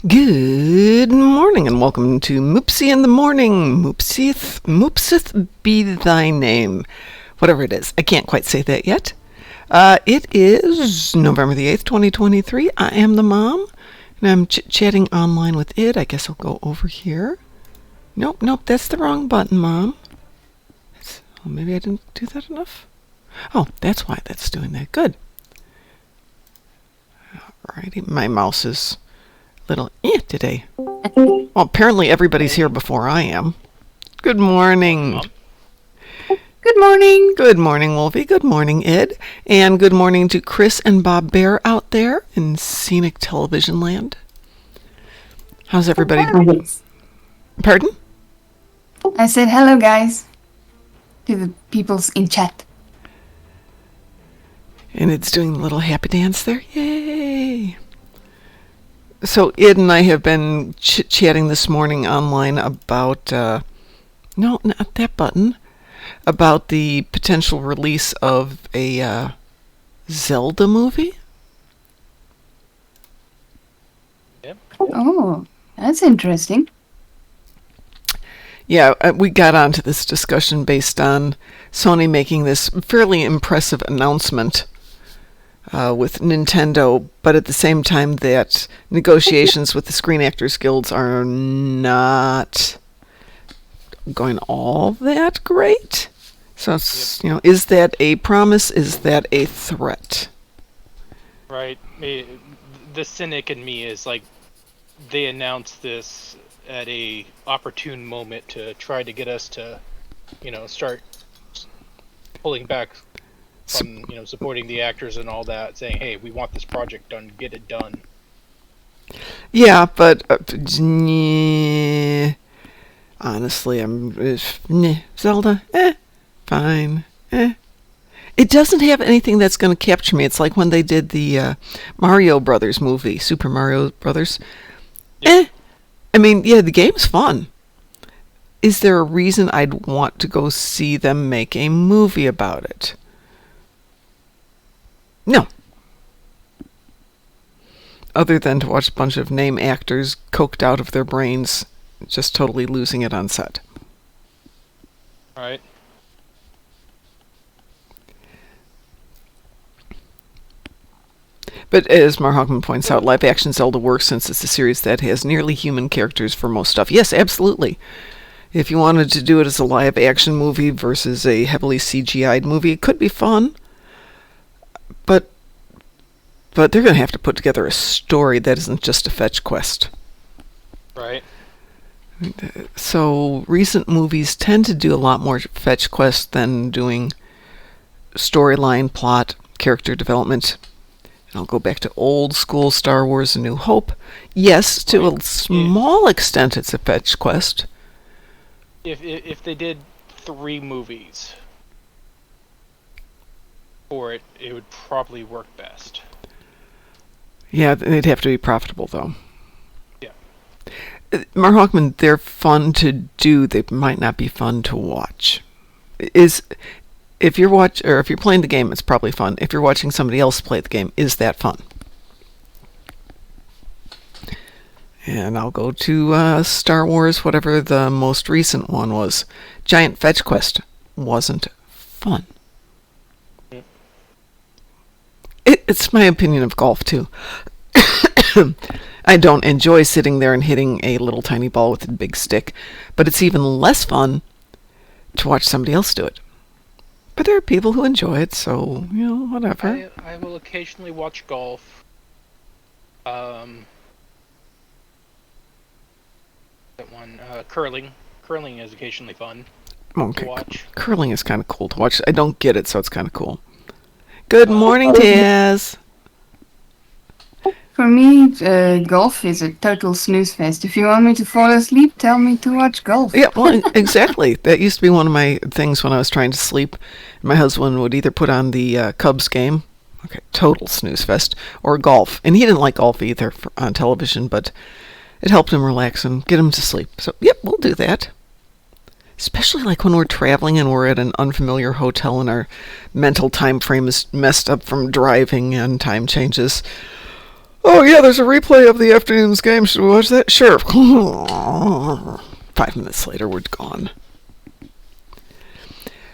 Good morning and welcome to Moopsie in the Morning. Moopsith be thy name. Whatever it is. I can't quite say that yet. It is November the 8th, 2023. I am the mom, and I'm chatting online with it. I guess I'll go over here. Nope, that's the wrong button, Mom. Maybe I didn't do that enough. Oh, that's why that's doing that. Good. Alrighty, my mouse is little today. Well, apparently everybody's here before I am. Good morning. Good morning. Good morning, Wolfie. Good morning, Ed. And good morning to Chris and Bob Bear out there in scenic television land. How's everybody? Pardon? I said hello, guys, to the peoples in chat. And it's doing a little happy dance there. Yay! So Ed and I have been chatting this morning online about, no, not that button, about the potential release of a Zelda movie. Yep. Oh, that's interesting. Yeah, we got onto this discussion based on Sony making this fairly impressive announcement with Nintendo, but at the same time that negotiations with the Screen Actors Guilds are not going all that great. So it's, is that a promise? Is that a threat? Right. The cynic in me is like, they announced this at a opportune moment to try to get us to, start pulling back from, supporting the actors and all that, saying, hey, we want this project done, get it done. Yeah, but honestly, Zelda, fine, It doesn't have anything that's going to capture me. It's like when they did the Mario Brothers movie, Super Mario Brothers. Yeah. I mean, yeah, the game's fun. Is there a reason I'd want to go see them make a movie about it? No. Other than to watch a bunch of name actors coked out of their brains, just totally losing it on set. Right. But as Mar Hockman points out, live-action Zelda works since it's a series that has nearly human characters for most stuff. Yes, absolutely. If you wanted to do it as a live-action movie versus a heavily CGI'd movie, it could be fun. But they're going to have to put together a story that isn't just a fetch quest. Right. So recent movies tend to do a lot more fetch quest than doing storyline, plot, character development. And I'll go back to old school Star Wars: A New Hope. Yes, to a small extent it's a fetch quest. If they did 3 movies for it, it would probably work best. Yeah, they'd have to be profitable, though. Yeah. Mar Hockman, they're fun to do. They might not be fun to watch. If you're playing the game, it's probably fun. If you're watching somebody else play the game, is that fun? And I'll go to Star Wars, whatever the most recent one was. Giant Fetch Quest wasn't fun. It's my opinion of golf, too. I don't enjoy sitting there and hitting a little tiny ball with a big stick, but it's even less fun to watch somebody else do it. But there are people who enjoy it, so, whatever. I will occasionally watch golf. That one, curling. Curling is occasionally fun to watch. Curling is kind of cool to watch. I don't get it, so it's kind of cool. Good morning, Taz. For me, golf is a total snooze fest. If you want me to fall asleep, tell me to watch golf. Yeah, well, exactly. That used to be one of my things when I was trying to sleep. My husband would either put on the Cubs game, total snooze fest, or golf. And he didn't like golf either on television, but it helped him relax and get him to sleep. So, yep, we'll do that. Especially like when we're traveling and we're at an unfamiliar hotel and our mental time frame is messed up from driving and time changes. Oh, yeah, there's a replay of the afternoon's game. Should we watch that? Sure. 5 minutes later, we're gone.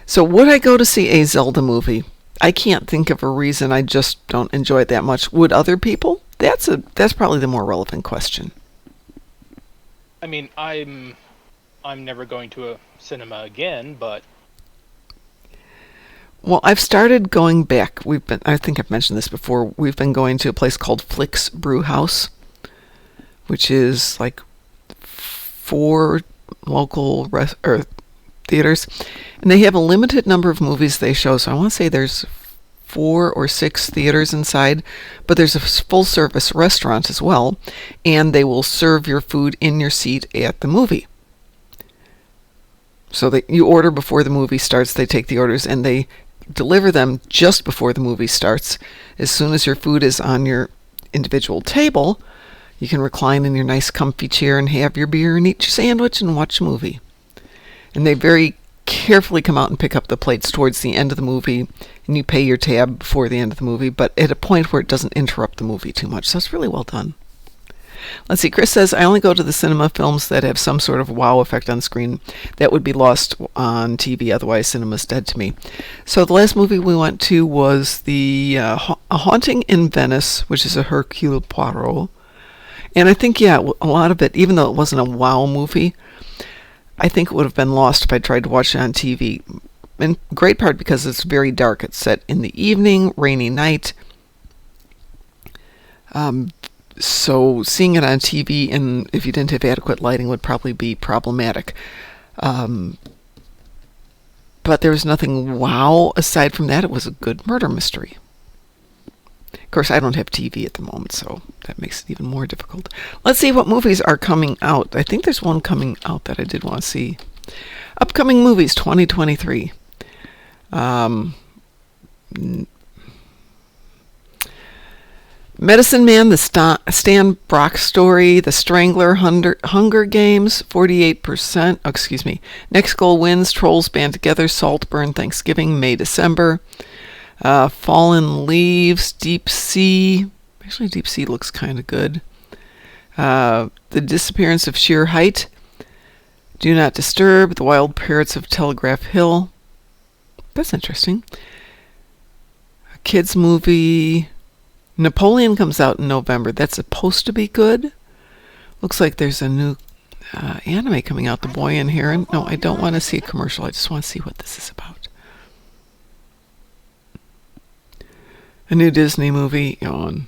So would I go to see a Zelda movie? I can't think of a reason. I just don't enjoy it that much. Would other people? That's probably the more relevant question. I mean, I'm never going to a cinema again, but Well, I've started going back. I think I've mentioned this before. We've been going to a place called Flick's Brew House, which is like 4 local theaters, and they have a limited number of movies they show. So I want to say there's 4 or 6 theaters inside, but there's a full service restaurant as well, and they will serve your food in your seat at the movie. So that you order before the movie starts. They take the orders and they deliver them just before the movie starts. As soon as your food is on your individual table, you can recline in your nice comfy chair and have your beer and eat your sandwich and watch a movie. And they very carefully come out and pick up the plates towards the end of the movie, and you pay your tab before the end of the movie, but at a point where it doesn't interrupt the movie too much. So it's really well done. Let's see, Chris says, I only go to the cinema films that have some sort of wow effect on screen. That would be lost on TV, otherwise cinema's dead to me. So the last movie we went to was A Haunting in Venice, which is a Hercule Poirot. And I think, yeah, a lot of it, even though it wasn't a wow movie, I think it would have been lost if I tried to watch it on TV. In great part because it's very dark. It's set in the evening, rainy night. So seeing it on TV, and if you didn't have adequate lighting, would probably be problematic. But there was nothing wow aside from that. It was a good murder mystery. Of course, I don't have TV at the moment, so that makes it even more difficult. Let's see what movies are coming out. I think there's one coming out that I did want to see. Upcoming movies, 2023. Medicine Man, the Stan Brock story, The Strangler, Hunger Games, 48%. Oh, excuse me. Next Goal Wins, Trolls Band Together, Saltburn, Thanksgiving, May, December. Fallen Leaves, Deep Sea. Actually, Deep Sea looks kind of good. The Disappearance of Sheer Height. Do Not Disturb, The Wild Parrots of Telegraph Hill. That's interesting. A kids movie. Napoleon comes out in November. That's supposed to be good. Looks like there's a new anime coming out, The Boy and Heron. No, I don't want to see a commercial. I just want to see what this is about. A new Disney movie on.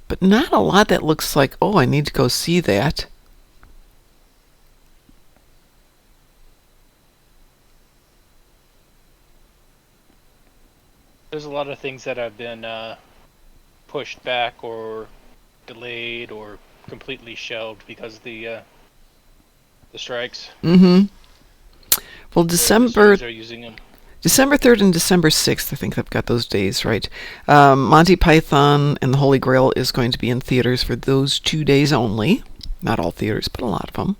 But not a lot that looks like, oh, I need to go see that. there's a lot of things that have been pushed back or delayed or completely shelved because of the strikes. Mm-hmm. Well, The December studios are using them. December 3rd and December 6th, I think I've got those days right. Monty Python and the Holy Grail is going to be in theaters for those 2 days only. Not all theaters, but a lot of them.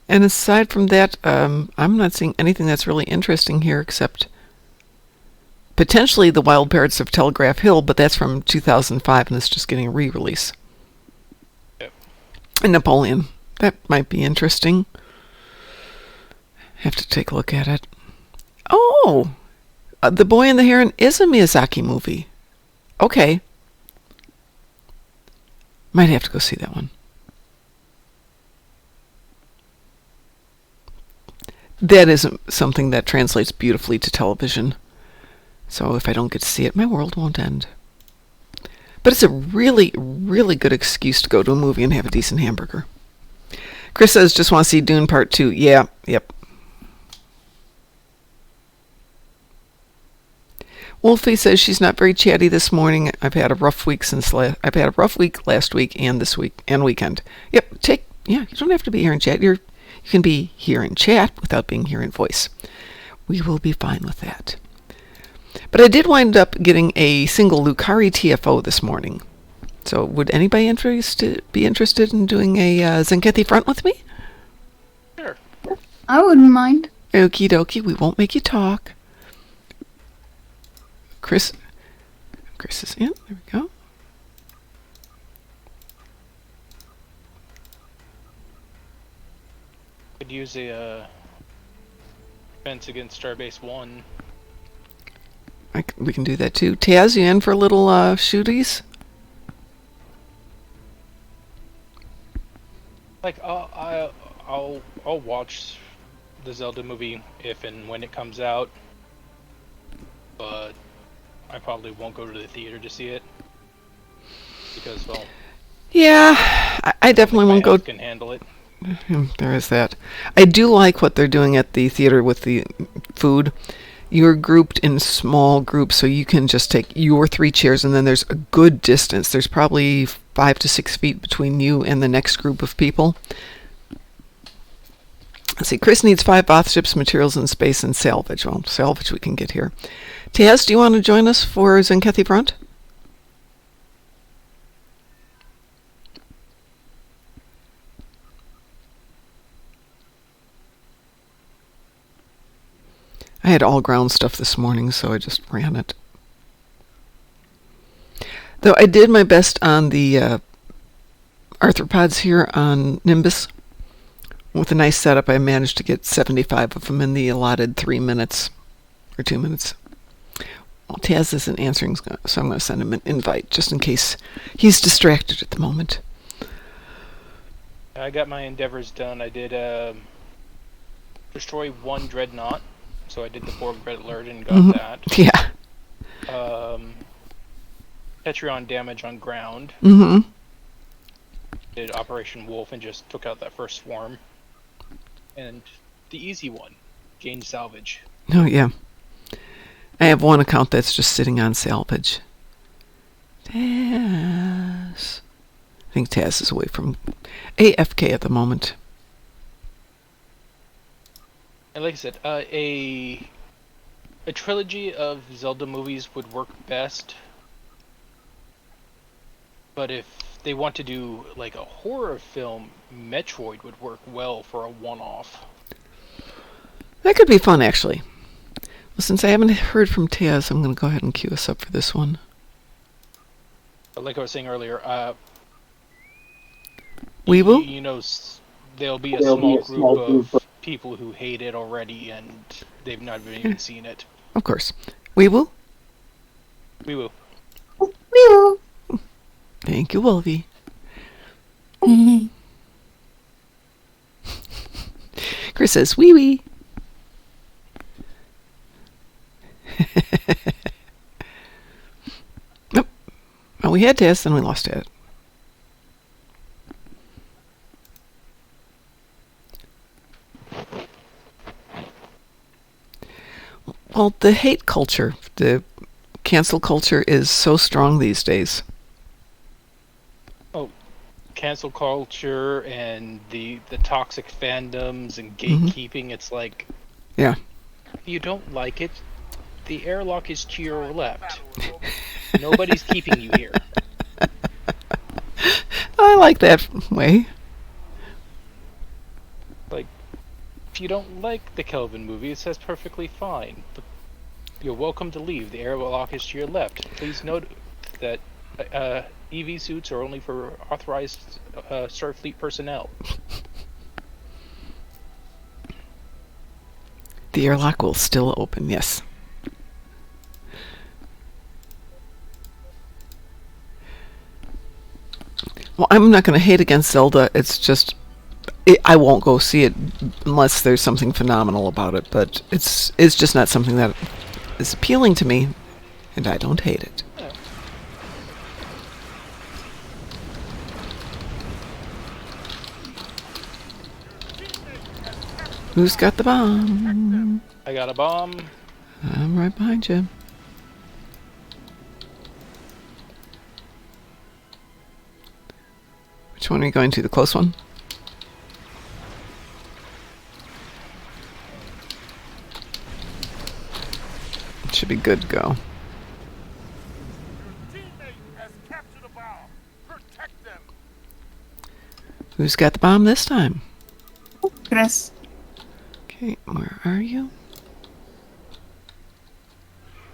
And aside from that, I'm not seeing anything that's really interesting here except potentially The Wild Parrots of Telegraph Hill, but that's from 2005 and it's just getting a re-release. Yep. And Napoleon. That might be interesting. Have to take a look at it. Oh! The Boy and the Heron is a Miyazaki movie. Okay. Might have to go see that one. That isn't something that translates beautifully to television. So if I don't get to see it, my world won't end. But it's a really, really good excuse to go to a movie and have a decent hamburger. Chris says, just want to see Dune Part 2. Yeah, yep. Wolfie says she's not very chatty this morning. I've had a rough week last week and this week and weekend. Yep, you don't have to be here and chat. You can be here and chat without being here in voice. We will be fine with that. But I did wind up getting a single Lucari TFO this morning. So would anybody be interested in doing a Tzenkethi front with me? Sure. I wouldn't mind. Okie dokie, we won't make you talk. Chris is in. There we go. Could use a defense against Starbase 1. We can do that too. Taz, you in for a little shooties? Like I'll watch the Zelda movie if and when it comes out, but I probably won't go to the theater to see it because, well, Yeah, I definitely my won't go. health can handle it. There is that. I do like what they're doing at the theater with the food. You're grouped in small groups, so you can just take your 3 chairs, and then there's a good distance. There's probably 5 to 6 feet between you and the next group of people. Let's see, Chris needs 5 bath ships, materials and space, and salvage. Well, salvage we can get here. Taz, do you want to join us for Tzenkethi Front? I had all ground stuff this morning, so I just ran it. Though I did my best on the arthropods here on Nimbus. With a nice setup, I managed to get 75 of them in the allotted 3 minutes, or 2 minutes. Well, Taz isn't answering, so I'm going to send him an invite, just in case he's distracted at the moment. I got my endeavors done. I did destroy 1 dreadnought, so I did the Borg Red Alert and got that. Yeah. Tetrion damage on ground. Mm-hmm. Did Operation Wolf and just took out that first swarm. And the easy one, gained salvage. Oh, yeah. I have one account that's just sitting on salvage. Taz. I think Taz is away from AFK at the moment. And like I said, a trilogy of Zelda movies would work best. But if they want to do like a horror film, Metroid would work well for a one-off. That could be fun, actually. Well, since I haven't heard from Taz, I'm going to go ahead and queue us up for this one. But like I was saying earlier, We will? you know, there'll be a small group of people who hate it already, and they've not even seen it. Of course. We will? We will. We will. Thank you, Wolvie. Chris says, wee wee. Nope. Well, we had Taz, then we lost it. Well, the hate culture, the cancel culture is so strong these days. Oh, cancel culture and the toxic fandoms and gatekeeping. It's like, Yeah. if you don't like it, the airlock is to your left. Nobody's keeping you here. I like that way. Like, if you don't like the Kelvin movies, that's perfectly fine. But you're welcome to leave. The airlock is to your left. Please note that EV suits are only for authorized Starfleet personnel. The airlock will still open, yes. Well, I'm not going to hate against Zelda. It's just, I won't go see it unless there's something phenomenal about it. But it's just not something that is appealing to me, and I don't hate it. Yeah. Who's got the bomb? I got a bomb. I'm right behind you. Which one are you going to? The close one? It should be good to go. Who's got the bomb this time? Chris. Okay, where are you?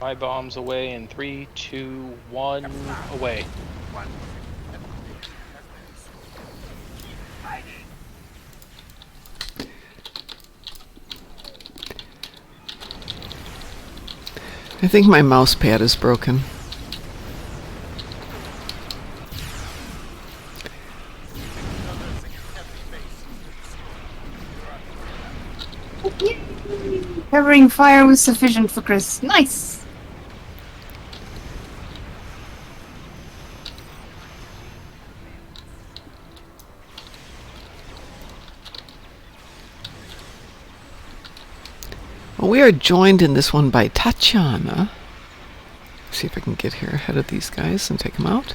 My bomb's away in 3, 2, 1, away. I think my mouse pad is broken. Covering fire was sufficient for Chris. Nice! Well, we are joined in this one by Tatiana. See if I can get here ahead of these guys and take them out.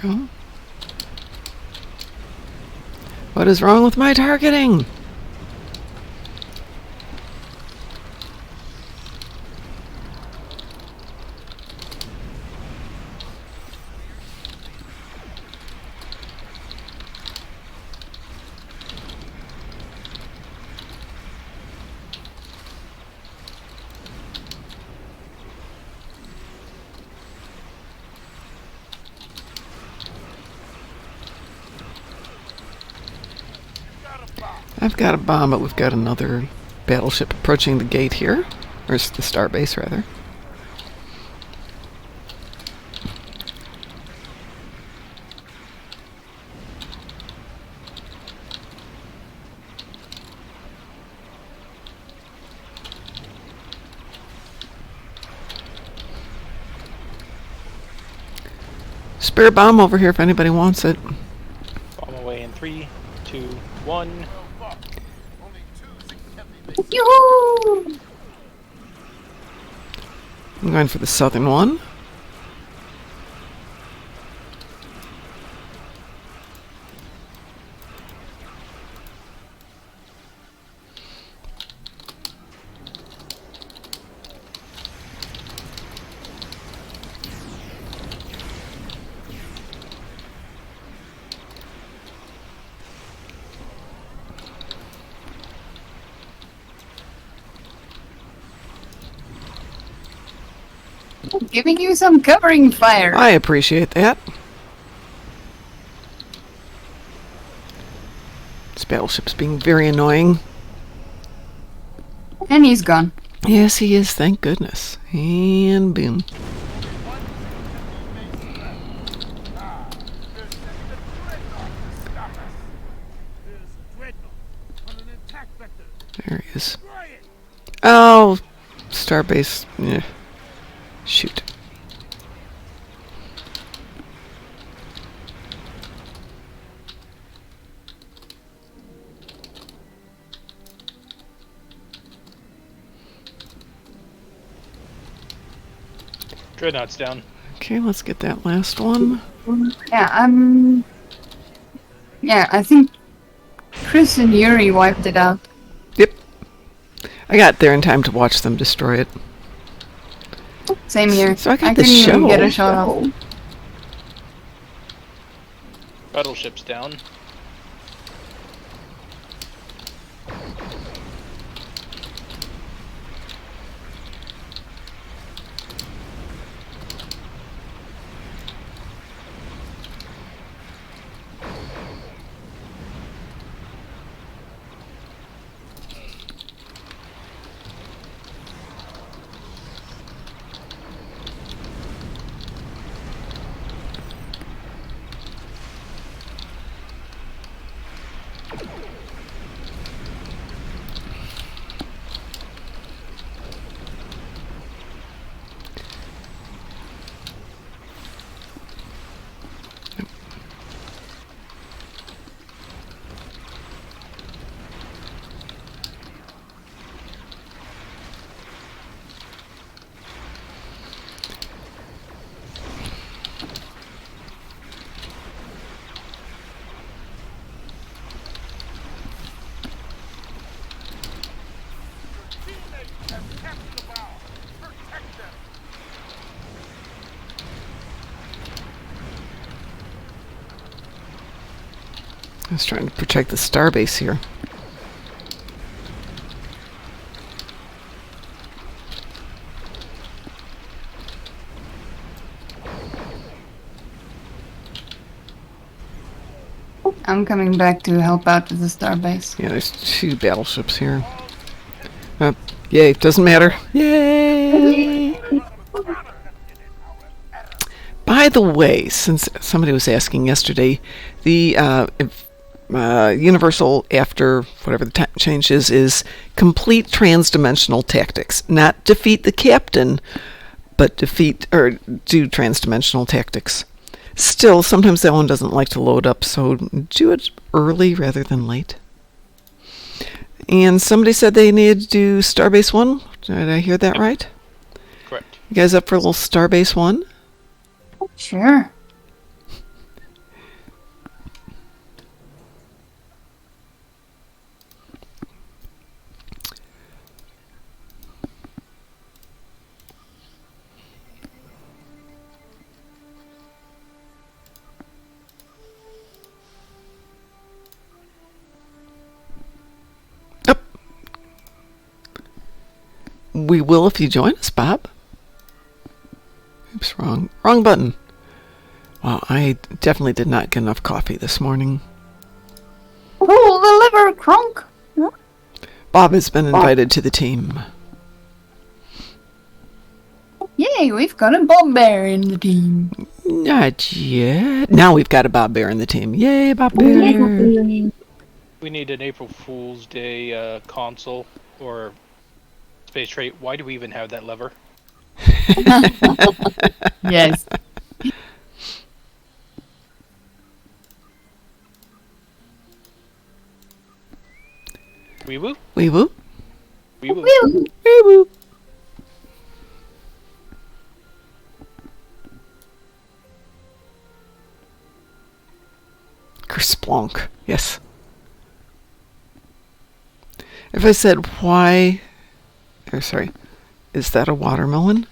Go. What is wrong with my targeting? I've got a bomb, but we've got another battleship approaching the gate here. Or the starbase, rather. Spare bomb over here if anybody wants it. Bomb away in 3, 2, 1. Yoo-hoo! I'm going for the southern one. Giving you some covering fire. I appreciate that. This battleship's being very annoying. And he's gone. Yes, he is, thank goodness. And boom. There he is. Oh, starbase. Yeah. Shoot. Dreadnought's down. Okay, let's get that last one. Yeah, yeah, I think Chris and Yuri wiped it out. Yep. I got there in time to watch them destroy it. Same here. So I got I the couldn't even show. get a shot off. Battleship's down. I was trying to protect the starbase here. I'm coming back to help out with the starbase. Yeah, there's 2 battleships here. Yay, doesn't matter. Yay! By the way, since somebody was asking yesterday, the universal after whatever the time change is complete transdimensional tactics. Not defeat the captain, but do transdimensional tactics. Still, sometimes that one doesn't like to load up, so do it early rather than late. And somebody said they needed to do Starbase 1. Did I hear that right? Correct. You guys up for a little Starbase 1? Sure. We will if you join us, Bob. Oops, wrong button. Wow, I definitely did not get enough coffee this morning. Pull the lever, Kronk! Bob has been invited to the team. Yay, we've got a Bob Bear in the team. Not yet. Now we've got a Bob Bear in the team. Yay, Bob Bear! We need an April Fool's Day console or space trait. Why do we even have that lever? Yes. Wee woo? Wee woo? Wee woo. Wee woo! Kersplank. Yes. If I said why... sorry. Is that a watermelon?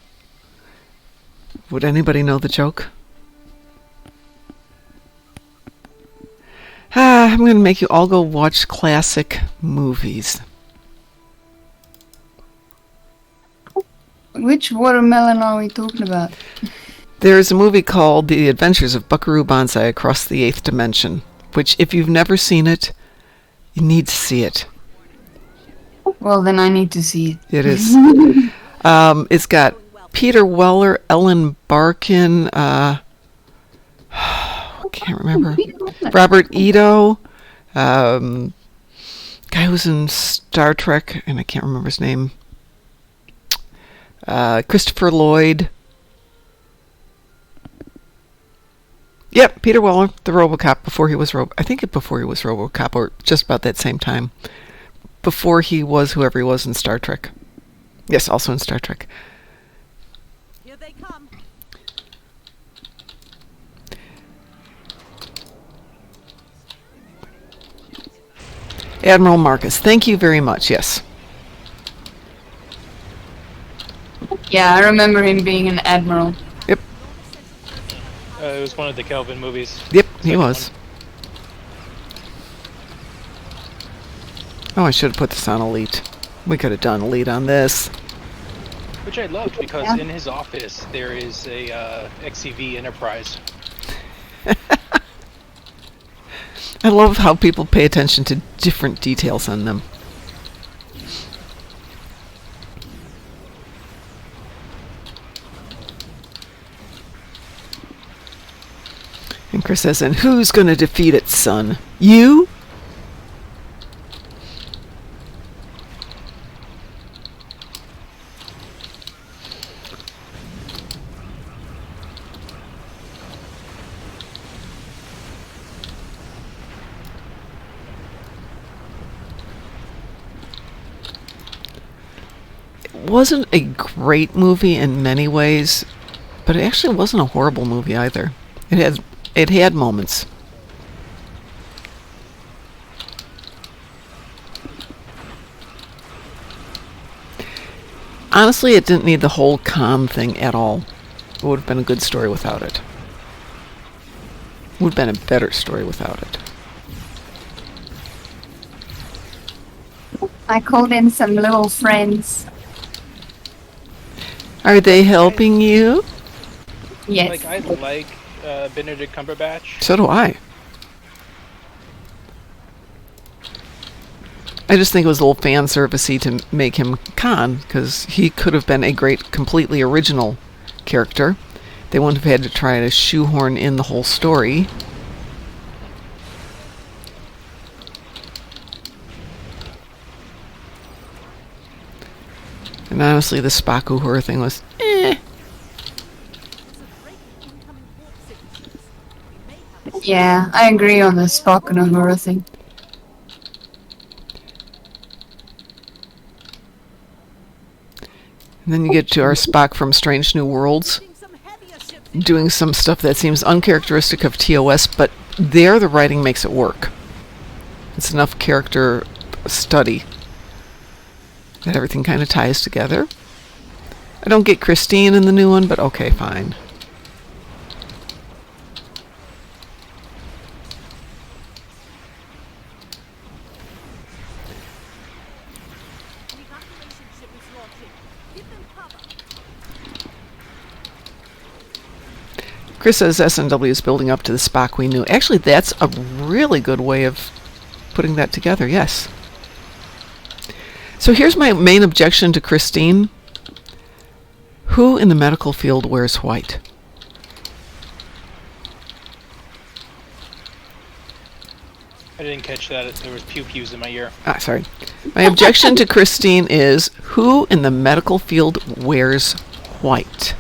Would anybody know the joke? I'm going to make you all go watch classic movies. Which watermelon are we talking about? There's a movie called The Adventures of Buckaroo Banzai Across the Eighth Dimension, which, if you've never seen it, you need to see it. Well, then I need to see it. It is. It's got Peter Weller, Ellen Barkin, can't remember. Robert Ito, guy who's in Star Trek, and I can't remember his name. Christopher Lloyd. Yep, Peter Weller, the RoboCop, before he was before he was RoboCop, or just about that same time. Before he was whoever he was in Star Trek. Yes, also in Star Trek. Here they come. Admiral Marcus, thank you very much, yes. Yeah, I remember him being an admiral. Yep. It was one of the Kelvin movies. Yep, he Second was. one. Oh, I should have put this on Elite. We could have done Elite on this. Which I loved because Yeah. in his office there is a XCV Enterprise. I love how people pay attention to different details on them. And Chris says, and who's going to defeat it, son? You? It wasn't a great movie in many ways, but it actually wasn't a horrible movie either. It had moments. Honestly, it didn't need the whole Khan thing at all. It would have been a good story without it. Would have been a better story without it. I called in some little friends. Are they helping you? Yes. Like, I like Benedict Cumberbatch. So do I. I just think it was a little fan servicey to make him Khan, because he could have been a great, completely original character. They wouldn't have had to try to shoehorn in the whole story. And honestly, the Spock Uhura thing was, eh. Yeah, I agree on the Spock and Uhura thing. And then you get to our Spock from Strange New Worlds, doing some stuff that seems uncharacteristic of TOS, but there the writing makes it work. It's enough character study that everything kind of ties together. I don't get Christine in the new one, but okay, fine. Chris says SNW is building up to the Spock we knew. Actually, that's a really good way of putting that together, yes. So here's my main objection to Christine. Who in the medical field wears white? I didn't catch that. There was pew-pews in my ear. Ah, sorry. My objection to Christine is, who in the medical field wears white?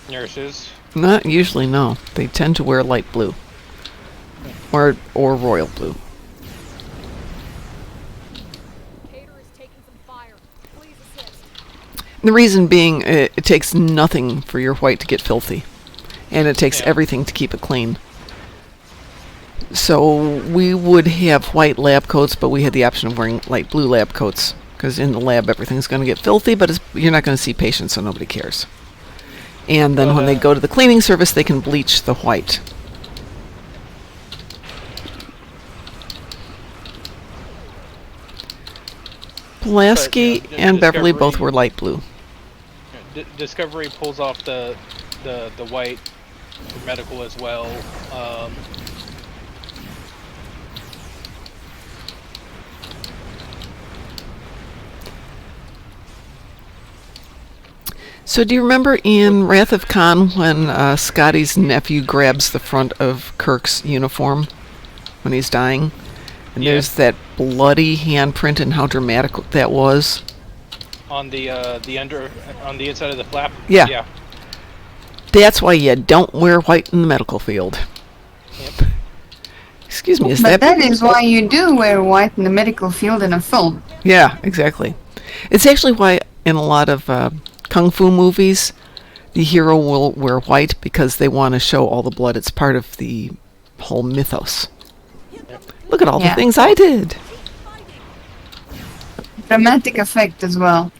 Nurses. Not usually, no. They tend to wear light blue. Or royal blue. The reason being, it takes nothing for your white to get filthy. And it takes everything to keep it clean. So we would have white lab coats, but we had the option of wearing light blue lab coats. Because in the lab, everything's going to get filthy, but you're not going to see patients, so nobody cares. And then when they go to the cleaning service, they can bleach the white. Pulaski and Beverly both were light blue. Discovery pulls off the white for medical as well. So do you remember in Wrath of Khan when Scotty's nephew grabs the front of Kirk's uniform when he's dying? And there's that bloody handprint and how dramatic that was? On the inside of the flap? Yeah. Yeah. That's why you don't wear white in the medical field. Yep. Excuse me, But that is why you do wear white in the medical field in a film. Yeah, exactly. It's actually why in a lot of Kung Fu movies, the hero will wear white because they want to show all the blood. It's part of the whole mythos. Look at all the things I did. Dramatic effect as well.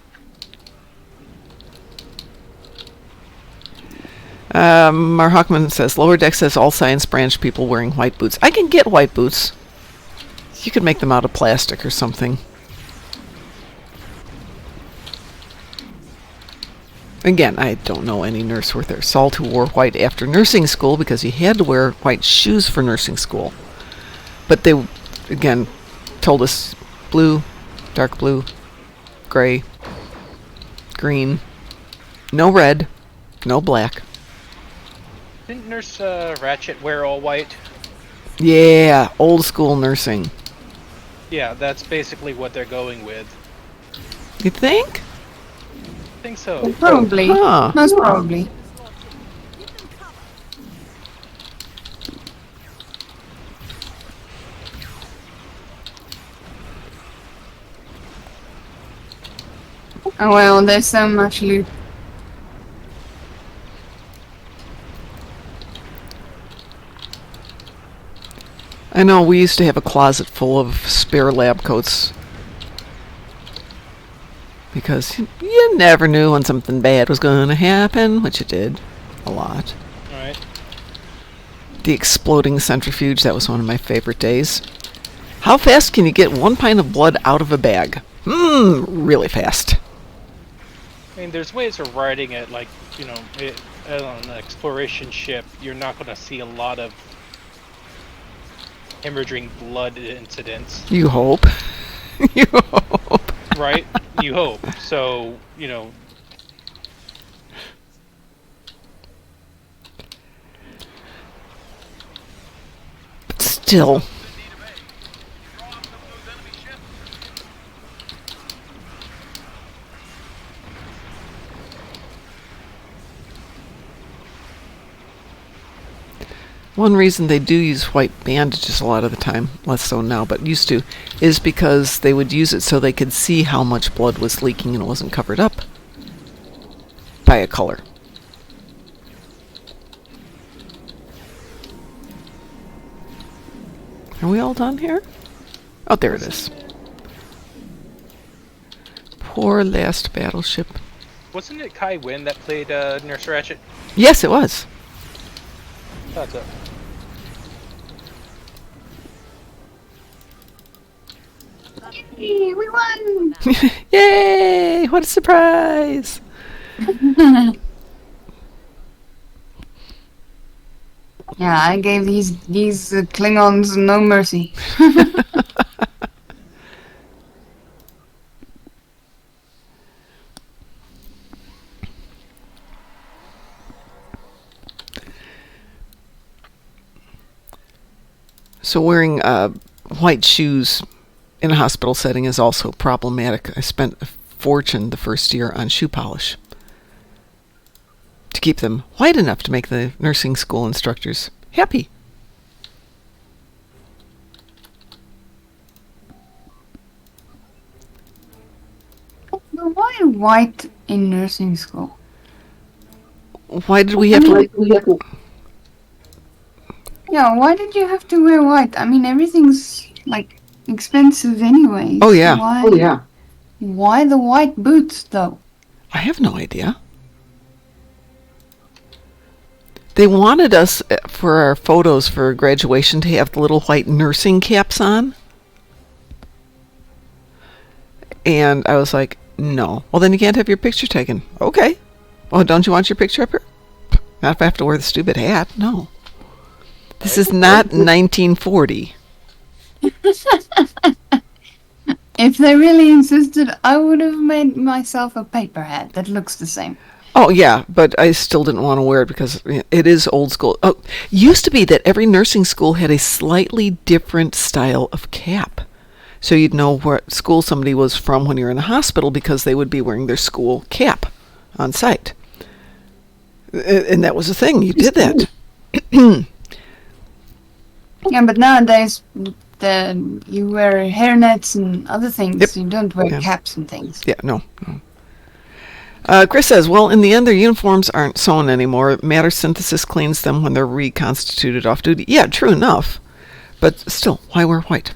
Mar Hockman says, Lower Deck says all science branch people wearing white boots. I can get white boots. You could make them out of plastic or something. Again, I don't know any nurse worth their salt who wore white after nursing school because you had to wear white shoes for nursing school. But they, again, told us blue, dark blue, gray, green, no red, no black. Didn't Nurse Ratchet wear all white? Yeah, old school nursing. Yeah, that's basically what they're going with. You think? I think so. Probably. Huh. Most probably. Oh well, there's so much loot. I know, we used to have a closet full of spare lab coats. Because you never knew when something bad was going to happen, which it did. A lot. Alright. The exploding centrifuge, that was one of my favorite days. How fast can you get 1 pint of blood out of a bag? Really fast. I mean, there's ways of writing it, like, you know, on an exploration ship, you're not going to see a lot of hemorrhaging blood incidents. You hope. You hope. Right? You hope. So, you know... But still... One reason they do use white bandages a lot of the time, less so now, but used to, is because they would use it so they could see how much blood was leaking and it wasn't covered up by a color. Are we all done here? Oh, there it is. Poor last battleship. Wasn't it Kai Wynn that played Nurse Ratchet? Yes, it was. Thought so. Yay, we won! Yay! What a surprise! Yeah, I gave these Klingons no mercy. So wearing white shoes in a hospital setting is also problematic. I spent a fortune the first year on shoe polish to keep them white enough to make the nursing school instructors happy. But why white in nursing school? Why did we have to... Yeah, why did you have to wear white? I mean, everything's like expensive anyway. Oh, yeah. Why the white boots though? I have no idea. They wanted us for our photos for graduation to have the little white nursing caps on. And I was like, no. Well, then you can't have your picture taken. Okay. Well, don't you want your picture up here? Not if I have to wear the stupid hat. No. This is not 1940. If they really insisted, I would have made myself a paper hat that looks the same. Oh, yeah, but I still didn't want to wear it because it is old school. Oh, used to be that every nursing school had a slightly different style of cap. So you'd know what school somebody was from when you're in the hospital because they would be wearing their school cap on site. And that was a thing. You did that. Yeah, but nowadays you wear hairnets and other things. Yep. You don't wear Yeah. caps and things. Yeah, no. Chris says, well, in the end, their uniforms aren't sewn anymore. Matter synthesis cleans them when they're reconstituted off duty. Yeah, true enough. But still, why wear white?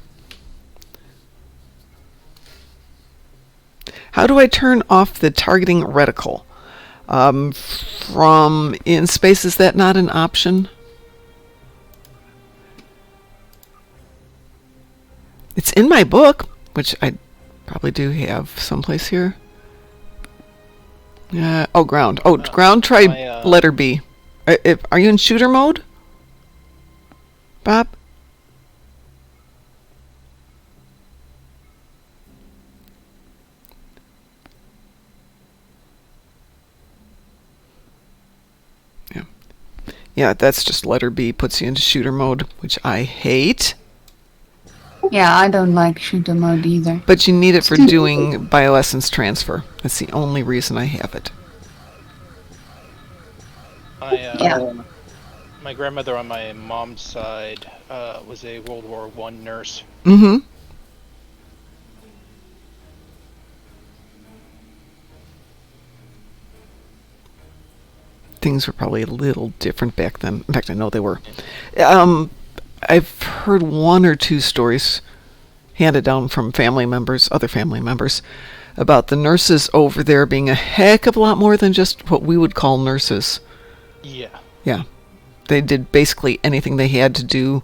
How do I turn off the targeting reticle? From in space, is that not an option? It's in my book, which I probably do have someplace here. Oh, ground. Oh, ground, try letter B. Are you in shooter mode, Bob? Yeah. Yeah, that's just letter B, puts you into shooter mode, which I hate. Yeah, I don't like shooter mode either. But you need it for doing bioessence transfer. That's the only reason I have it. My grandmother on my mom's side was a World War I nurse. Mm-hmm. Things were probably a little different back then. In fact, I know they were. I've heard one or two stories handed down from family members, other family members, about the nurses over there being a heck of a lot more than just what we would call nurses. Yeah. Yeah. They did basically anything they had to do.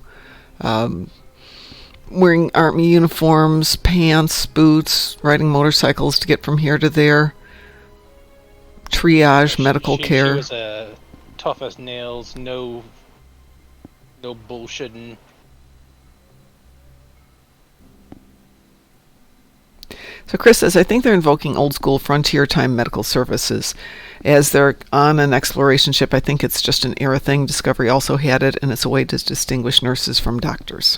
Wearing army uniforms, pants, boots, riding motorcycles to get from here to there. Triage, medical She care. was tough as nails. No bullshitting. So Chris says, I think they're invoking old school frontier time medical services. As they're on an exploration ship, I think it's just an era thing. Discovery also had it, and it's a way to distinguish nurses from doctors.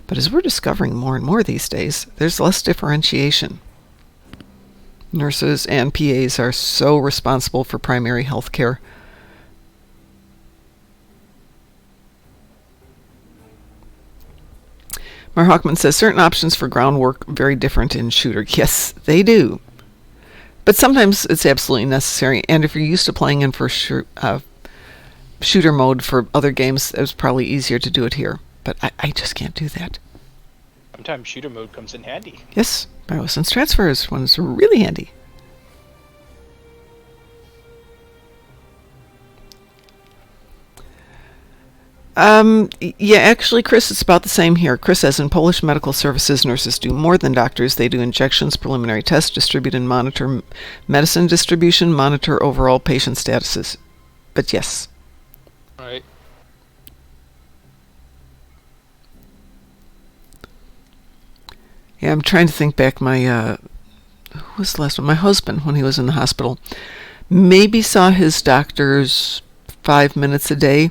But as we're discovering more and more these days, there's less differentiation. Nurses and PAs are so responsible for primary health care. Mar Hawkman says, certain options for groundwork very different in shooter. Yes, they do. But sometimes it's absolutely necessary. And if you're used to playing in for shooter mode for other games, it's probably easier to do it here. But I just can't do that. Sometimes shooter mode comes in handy. Yes, Biosense transfers when it's really handy. Yeah, actually, Chris, it's about the same here. Chris says, in Polish medical services, nurses do more than doctors. They do injections, preliminary tests, distribute and monitor medicine distribution, monitor overall patient statuses. But yes. Right. Yeah, I'm trying to think back. Who was the last one? My husband, when he was in the hospital, maybe saw his doctors 5 minutes a day.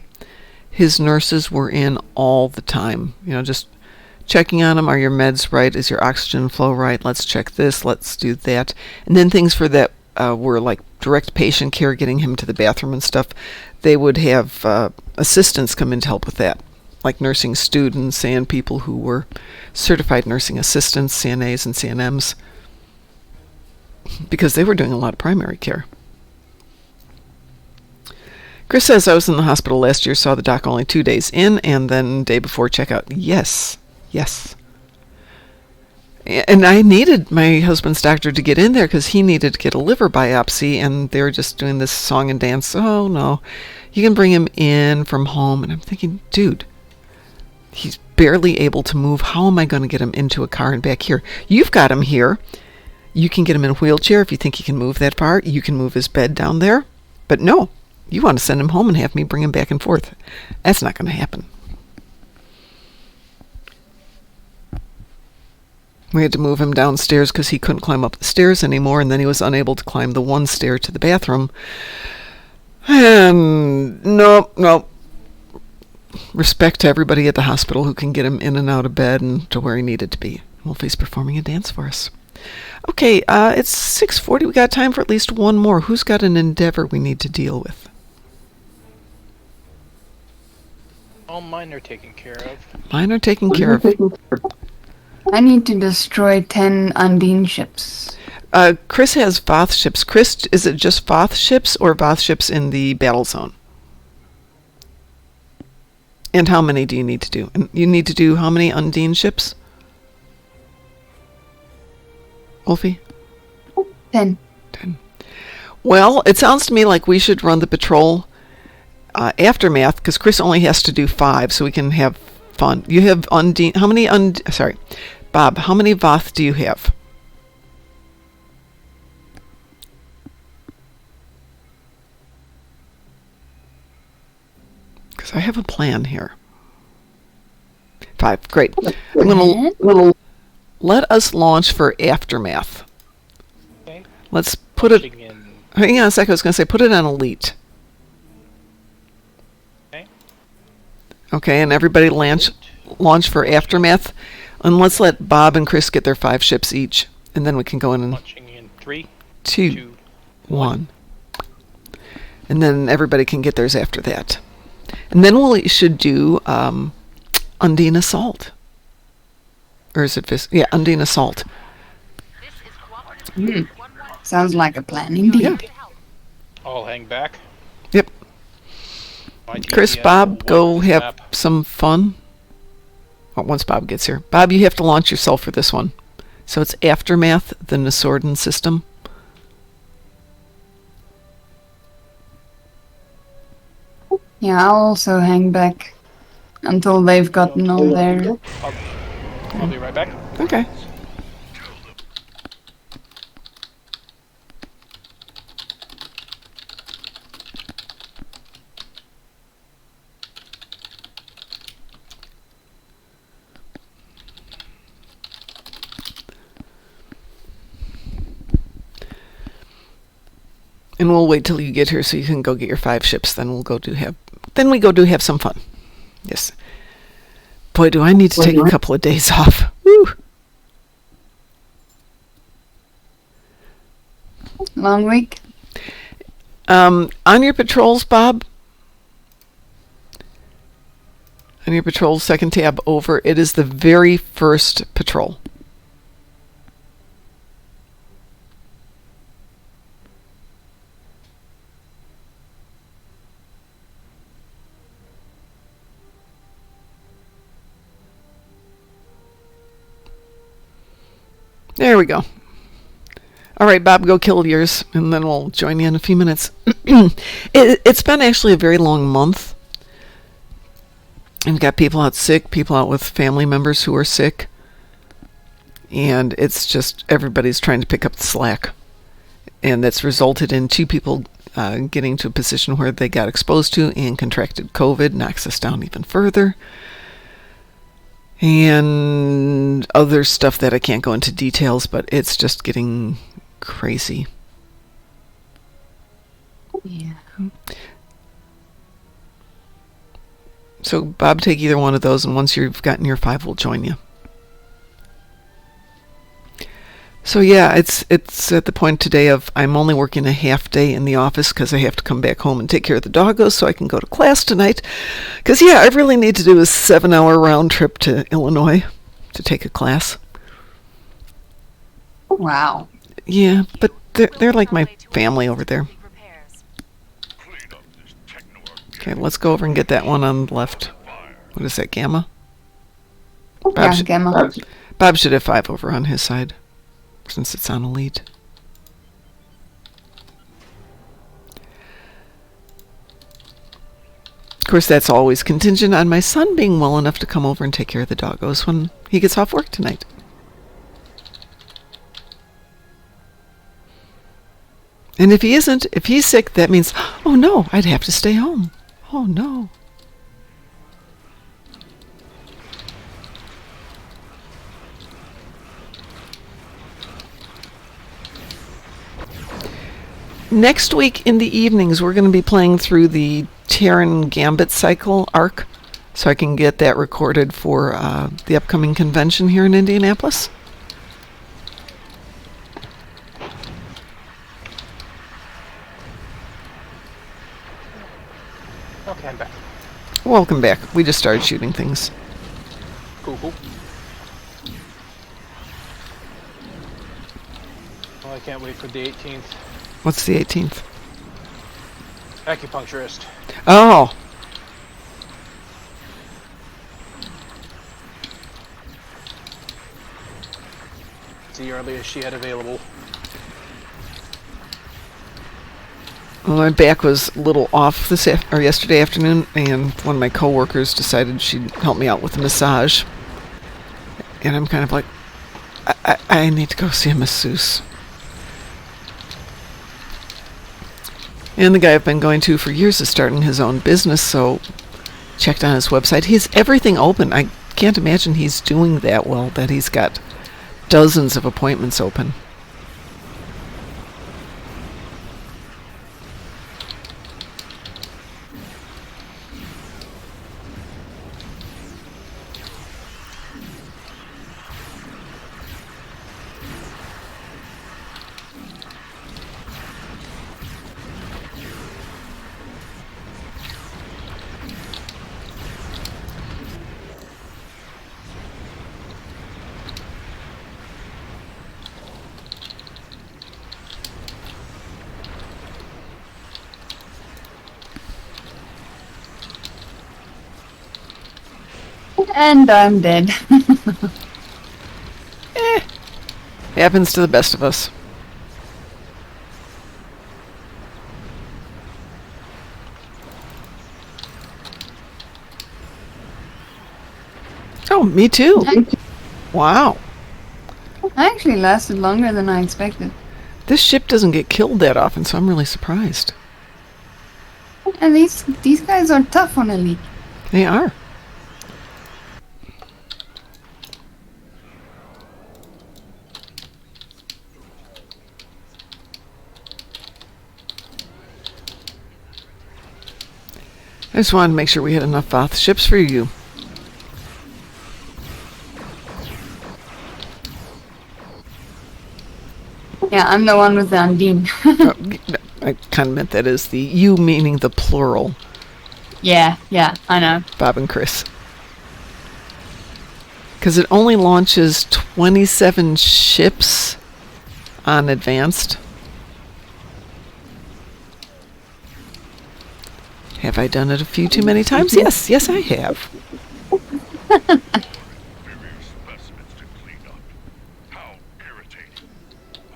His nurses were in all the time, just checking on him. Are your meds right? Is your oxygen flow right? Let's check this. Let's do that. And then things for that were like direct patient care, getting him to the bathroom and stuff. They would have assistants come in to help with that, like nursing students and people who were certified nursing assistants, CNAs and CNMs, because they were doing a lot of primary care. Chris says, I was in the hospital last year, saw the doc only 2 days in, and then day before checkout. Yes. And I needed my husband's doctor to get in there because he needed to get a liver biopsy, and they were just doing this song and dance. Oh, no. You can bring him in from home. And I'm thinking, dude, he's barely able to move. How am I going to get him into a car and back here? You've got him here. You can get him in a wheelchair if you think he can move that far. You can move his bed down there. But no. You want to send him home and have me bring him back and forth. That's not going to happen. We had to move him downstairs because he couldn't climb up the stairs anymore, and then he was unable to climb the one stair to the bathroom. And nope. Respect to everybody at the hospital who can get him in and out of bed and to where he needed to be. Wolfie's performing a dance for us. Okay, it's 6:40. We got time for at least one more. Who's got an endeavor we need to deal with? All mine are taken care of. Mine are taken care of. I need to destroy 10 Undine ships. Chris has Voth ships. Chris, is it just Voth ships or Voth ships in the battle zone? And how many do you need to do? And you need to do how many Undine ships? Wolfie? 10. 10. Well, it sounds to me like we should run the patrol aftermath, because Chris only has to do 5, so we can have fun. You have Undine. How many Bob, how many Voth do you have? Because I have a plan here. 5. Great. I'm going to let us launch for aftermath. Okay. Let's put it. In. Hang on a second. I was going to say put it on elite. Okay, and everybody launch for aftermath, and let's let Bob and Chris get their 5 ships each, and then we can go in and Launching in 3, 2, 1, and then everybody can get theirs after that, and then we should do Undine Assault, or is it Undine Assault? Sounds like a plan indeed. Yeah. All hang back. Yep. Chris, Bob, go have some fun. Once Bob gets here. Bob, you have to launch yourself for this one. So it's Aftermath, the Nasorden system. Yeah, I'll also hang back until they've gotten all their... I'll be right back. Okay. And we'll wait till you get here so you can go get your 5 ships. Then we go do have some fun. Yes. Boy, do I need to take a couple of days off. Woo. Long week? On your patrols, Bob. On your patrol, second tab over, it is the very first patrol. There we go. All right, Bob, go kill yours, and then we'll join you in a few minutes. It's been actually a very long month. We've got people out sick, people out with family members who are sick. And it's just everybody's trying to pick up the slack. And that's resulted in 2 people getting to a position where they got exposed to and contracted COVID, knocks us down even further. And other stuff that I can't go into details, but it's just getting crazy. Yeah. So, Bob, take either one of those, and once you've gotten your 5, we'll join you. So, yeah, it's at the point today of I'm only working a half day in the office because I have to come back home and take care of the doggos so I can go to class tonight. Because, yeah, I really need to do a 7-hour round trip to Illinois to take a class. Wow. Yeah, but they're like my family over there. Okay, let's go over and get that one on the left. What is that, Gamma? Gamma. Bob should have 5 over on his side, since it's on elite. Of course, that's always contingent on my son being well enough to come over and take care of the doggos when he gets off work tonight. And if he isn't, if he's sick, that means, oh no, I'd have to stay home. Oh no. Next week in the evenings, we're going to be playing through the Terran Gambit cycle arc, so I can get that recorded for the upcoming convention here in Indianapolis. Okay, I'm back. Welcome back. We just started shooting things. Cool. Well, I can't wait for the 18th. What's the 18th? Acupuncturist. Oh. It's the earliest she had available. Well, my back was a little off yesterday afternoon, and one of my coworkers decided she'd help me out with a massage. And I'm kind of like, I need to go see a masseuse. And the guy I've been going to for years is starting his own business, so checked on his website. He has everything open. I can't imagine he's doing that well, that he's got dozens of appointments open. And I'm dead. Happens to the best of us. Oh, me too. Wow. I actually lasted longer than I expected. This ship doesn't get killed that often, so I'm really surprised. And these guys are tough on a leak. They are. I just wanted to make sure we had enough Voth ships for you. Yeah, I'm the one with the Undine. Oh, I kind of meant that as the you meaning the plural. Yeah, I know. Bob and Chris. Because it only launches 27 ships on advanced. Have I done it a few too many times? Yes, I have. Various specimens to clean up. How irritating.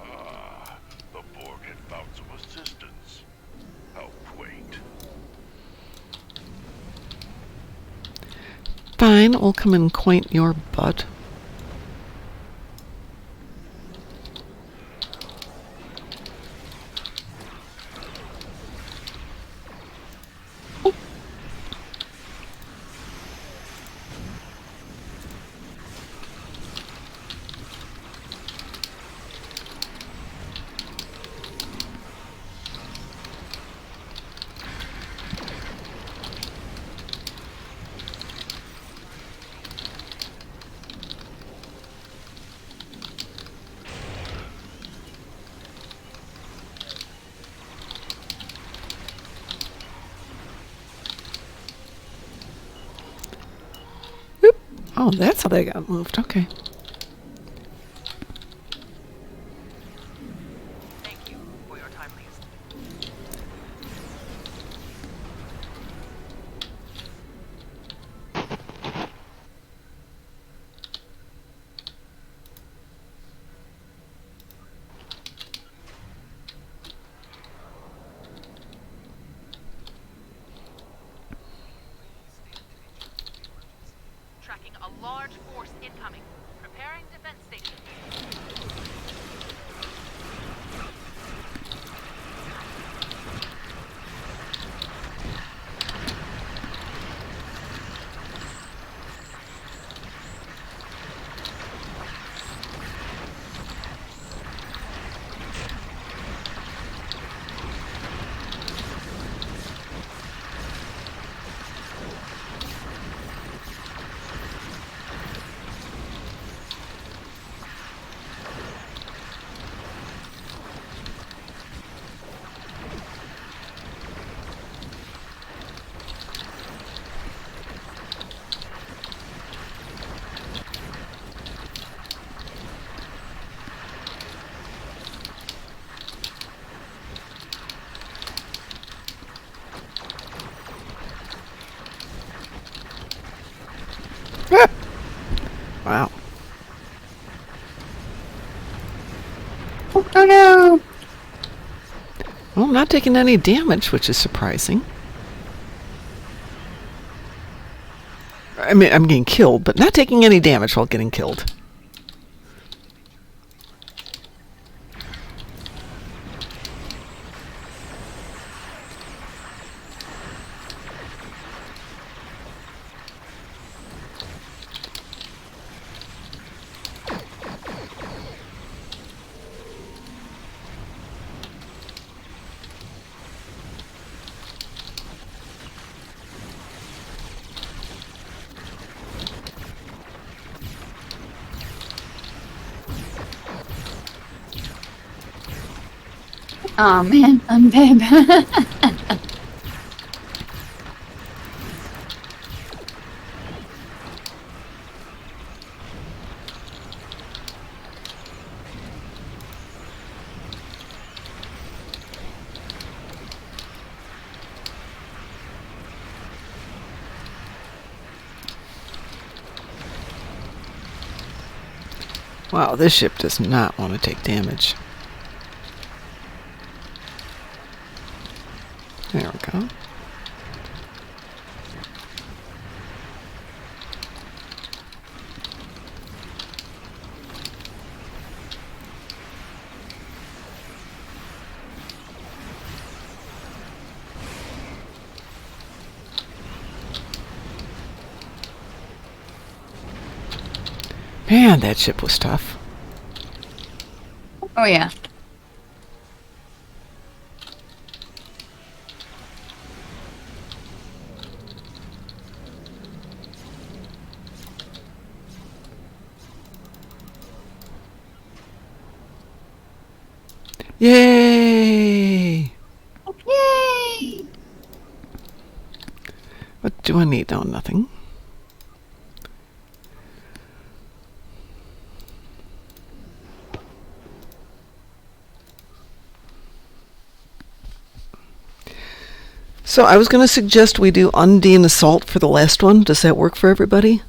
Ah, the Borg had found some assistance. How quaint. Fine, we'll come and quaint your butt. Oop. Oh, that's how they got moved. Okay. Thank you for your time, please. Tracking a large force incoming. Preparing defense stations. Wow. Oh no! Well, I'm not taking any damage, which is surprising. I mean, I'm getting killed, but not taking any damage while getting killed. Oh man, I'm dead. Wow, this ship does not want to take damage. There we go. Man, that ship was tough. Oh yeah. Yay! Yay! What do I need? Oh, nothing. So I was going to suggest we do Undine Assault for the last one. Does that work for everybody?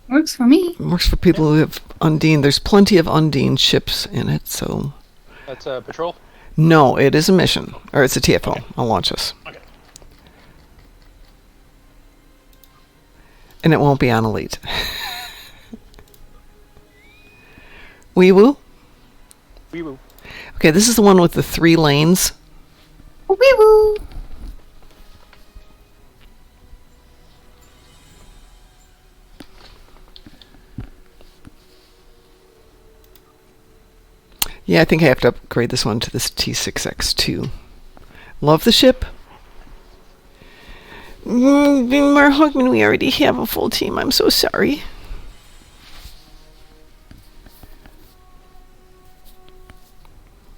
Works for me. It works for people who have Undine. There's plenty of Undine ships in it, so... That's patrol. No, it is a mission. Or it's a TFO. Okay. I'll launch us. Okay. And it won't be on Elite. Wee woo? Wee woo. Okay, this is the one with the 3 lanes. Wee woo! Yeah, I think I have to upgrade this one to this T6X2. Love the ship. Mar Hogman, we already have a full team. I'm so sorry.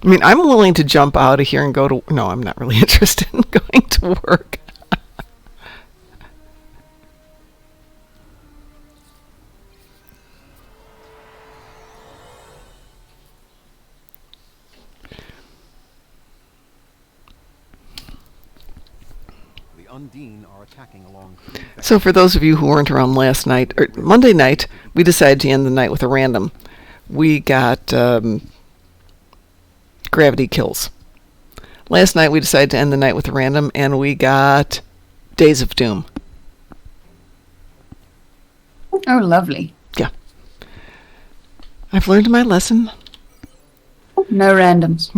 I mean, I'm willing to jump out of here and go to... No, I'm not really interested in going to work. Undine are attacking along. So for those of you who weren't around last night, or Monday night, we decided to end the night with a random. We got gravity kills. Last night we decided to end the night with a random, and we got Days of Doom. Oh, lovely. Yeah. I've learned my lesson. No randoms.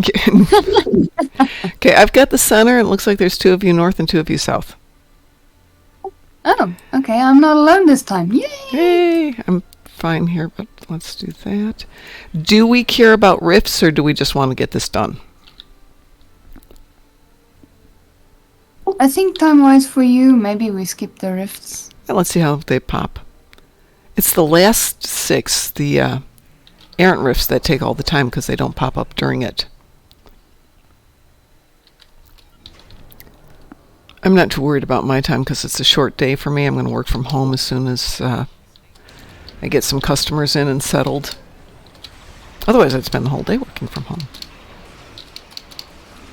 Okay, I've got the center, and it looks like there's 2 of you north and 2 of you south. Oh, okay. I'm not alone this time. Yay! Hey, I'm fine here, but let's do that. Do we care about rifts, or do we just want to get this done? I think time-wise for you, maybe we skip the rifts. Well, let's see how they pop. It's the last 6, the errant rifts, that take all the time because they don't pop up during it. I'm not too worried about my time because it's a short day for me. I'm going to work from home as soon as I get some customers in and settled. Otherwise, I'd spend the whole day working from home.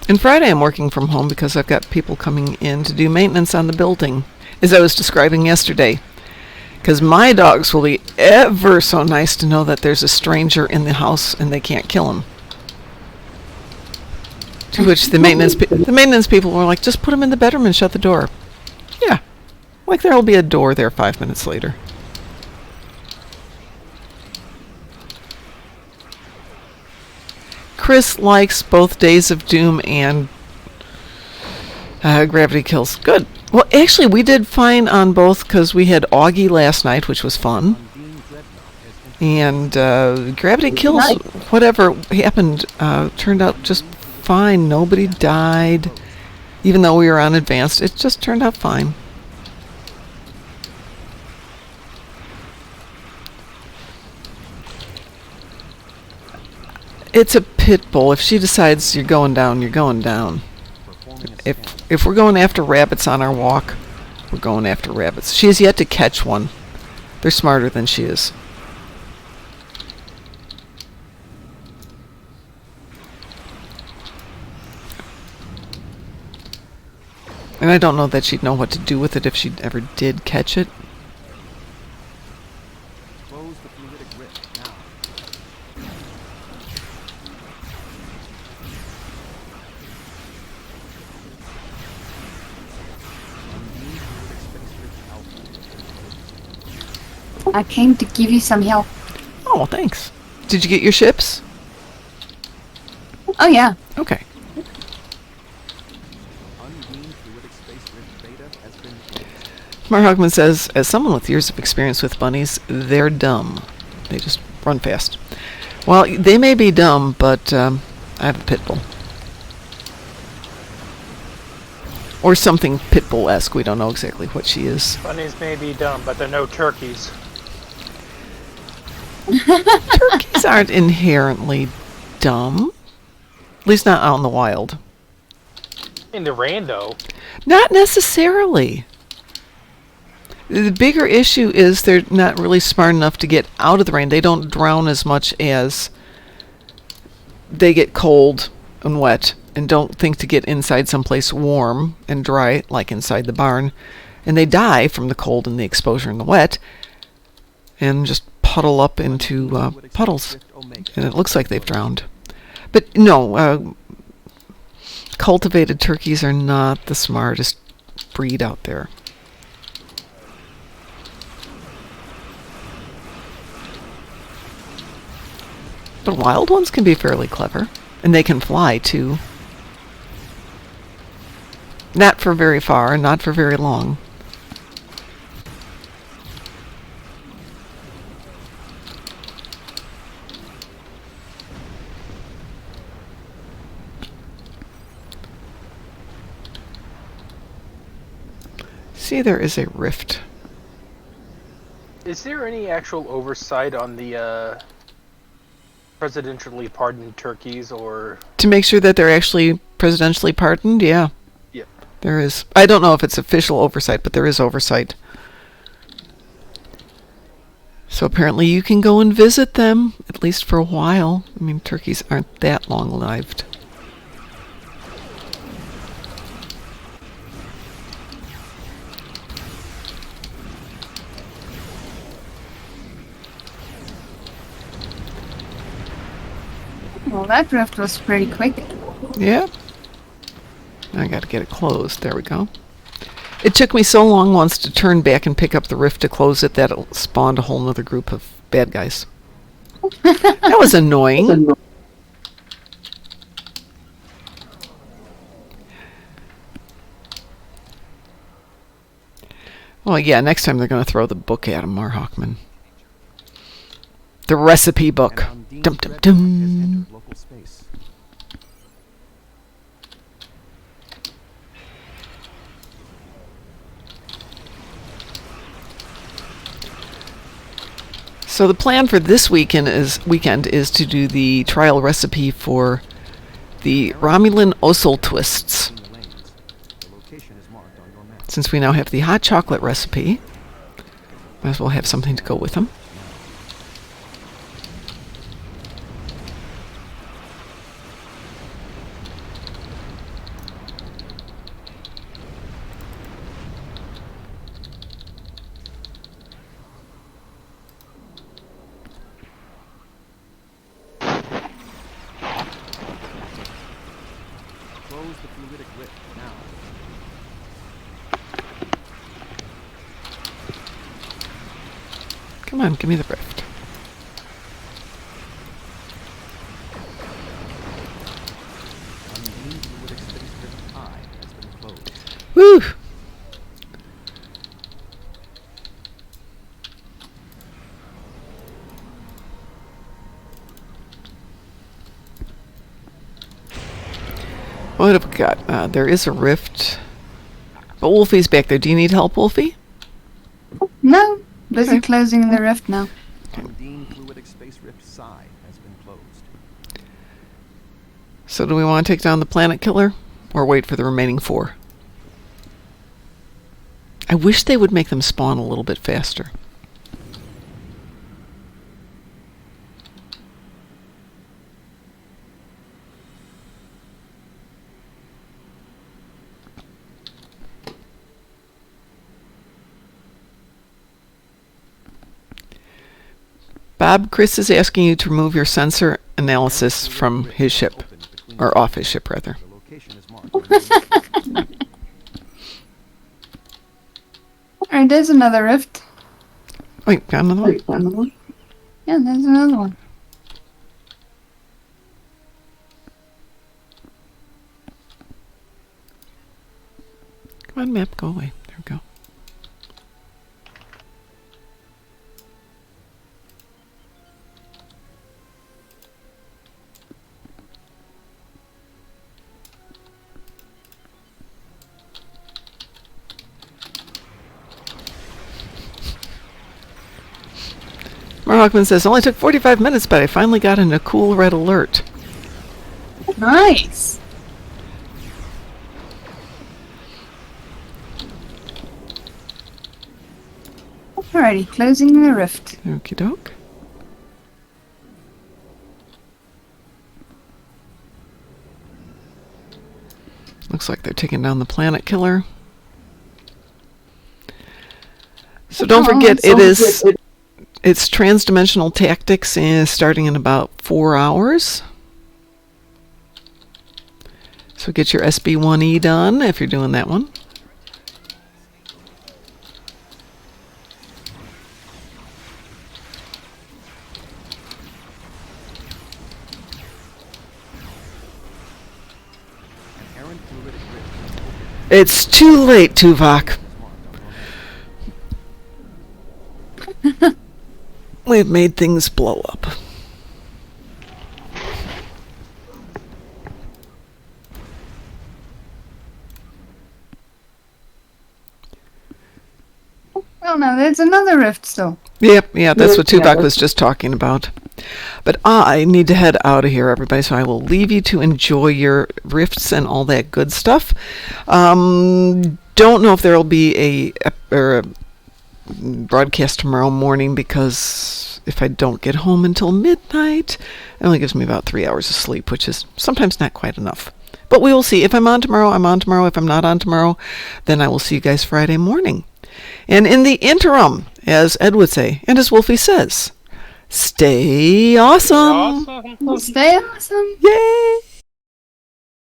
And Friday, I'm working from home because I've got people coming in to do maintenance on the building, as I was describing yesterday. Because my dogs will be ever so nice to know that there's a stranger in the house and they can't kill him. To which the maintenance people were like, just put him in the bedroom and shut the door. Yeah. Like there will be a door there 5 minutes later. Chris likes both Days of Doom and Gravity Kills. Good. Well, actually, we did fine on both because we had Augie last night, which was fun. And Gravity Kills, whatever happened, turned out just fine. Nobody died. Even though we were on advanced, it just turned out fine. It's a pit bull. If she decides you're going down, you're going down. If we're going after rabbits on our walk, we're going after rabbits. She has yet to catch one. They're smarter than she is. And I don't know that she'd know what to do with it if she ever did catch it. Close the fluidic rift now. I came to give you some help. Oh, well, thanks. Did you get your ships? Oh yeah. Okay. Undine fluidic space rift beta has been closed. Mark Hockman says, as someone with years of experience with bunnies, they're dumb. They just run fast. Well, they may be dumb, but I have a pit bull. Or something pit bull-esque. We don't know exactly what she is. Bunnies may be dumb, but they're no turkeys. Turkeys aren't inherently dumb. At least not out in the wild. In the rain, though. Not necessarily. The bigger issue is they're not really smart enough to get out of the rain. They don't drown as much as they get cold and wet and don't think to get inside someplace warm and dry, like inside the barn. And they die from the cold and the exposure and the wet and just puddle up into puddles. And it looks like they've drowned. But no, cultivated turkeys are not the smartest breed out there. But wild ones can be fairly clever. And they can fly, too. Not for very far, not for very long. See, there is a rift. Is there any actual oversight on the presidentially pardoned turkeys, or... To make sure that they're actually presidentially pardoned, yeah. Yeah. There is. I don't know if it's official oversight, but there is oversight. So apparently you can go and visit them, at least for a while. I mean, turkeys aren't that long-lived. Well, that rift was pretty quick. Yeah. I gotta get it closed. There we go. It took me so long once to turn back and pick up the rift to close it that it spawned a whole nother group of bad guys. That was annoying. Well, yeah, next time they're going to throw the book at him, Mar Hawkman. The recipe book. And Dum Undine's dum dreadnought has dum. entered local space. So the plan for this weekend is to do the trial recipe for the Romulan Osel twists. In the lanes. The location is marked on your map. Since we now have the hot chocolate recipe, might as well have something to go with them. Close the fluidic rift now. Come on, give me the rift. Undine fluidic space rift I has been closed. Woo! What have we got? There is a rift. But Wolfie's back there. Do you need help, Wolfie? No, busy Okay. closing the rift now. Undine fluidic space rift psi has been closed. So do we want to take down the planet killer? Or wait for the remaining 4? I wish they would make them spawn a little bit faster. Bob, Chris is asking you to remove your sensor analysis from his ship. Or off his ship, rather. The location is marked on your map. Alright, there's another rift. Wait, got another one? Yeah, there's another one. Come on, map, go away. There we go. Marhawkman says, only took 45 minutes, but I finally got in a cool red alert. Nice. Alrighty, closing the rift. Okie doke. Looks like they're taking down the planet killer. So don't forget, it's transdimensional tactics starting in about 4 hours. So get your SB1E done if you're doing that one. It's too late, Tuvok. We've made things blow up. Well, now there's another rift still. Yep, yeah, that's what Tuvok was just talking about. But I need to head out of here, everybody, so I will leave you to enjoy your rifts and all that good stuff. Don't know if there will be a broadcast tomorrow morning, because if I don't get home until midnight, it only gives me about 3 hours of sleep, which is sometimes not quite enough. But we will see. If I'm on tomorrow, I'm on tomorrow. If I'm not on tomorrow, then I will see you guys Friday morning. And in the interim, as Ed would say, and as Wolfie says, stay awesome. Stay awesome. Yay!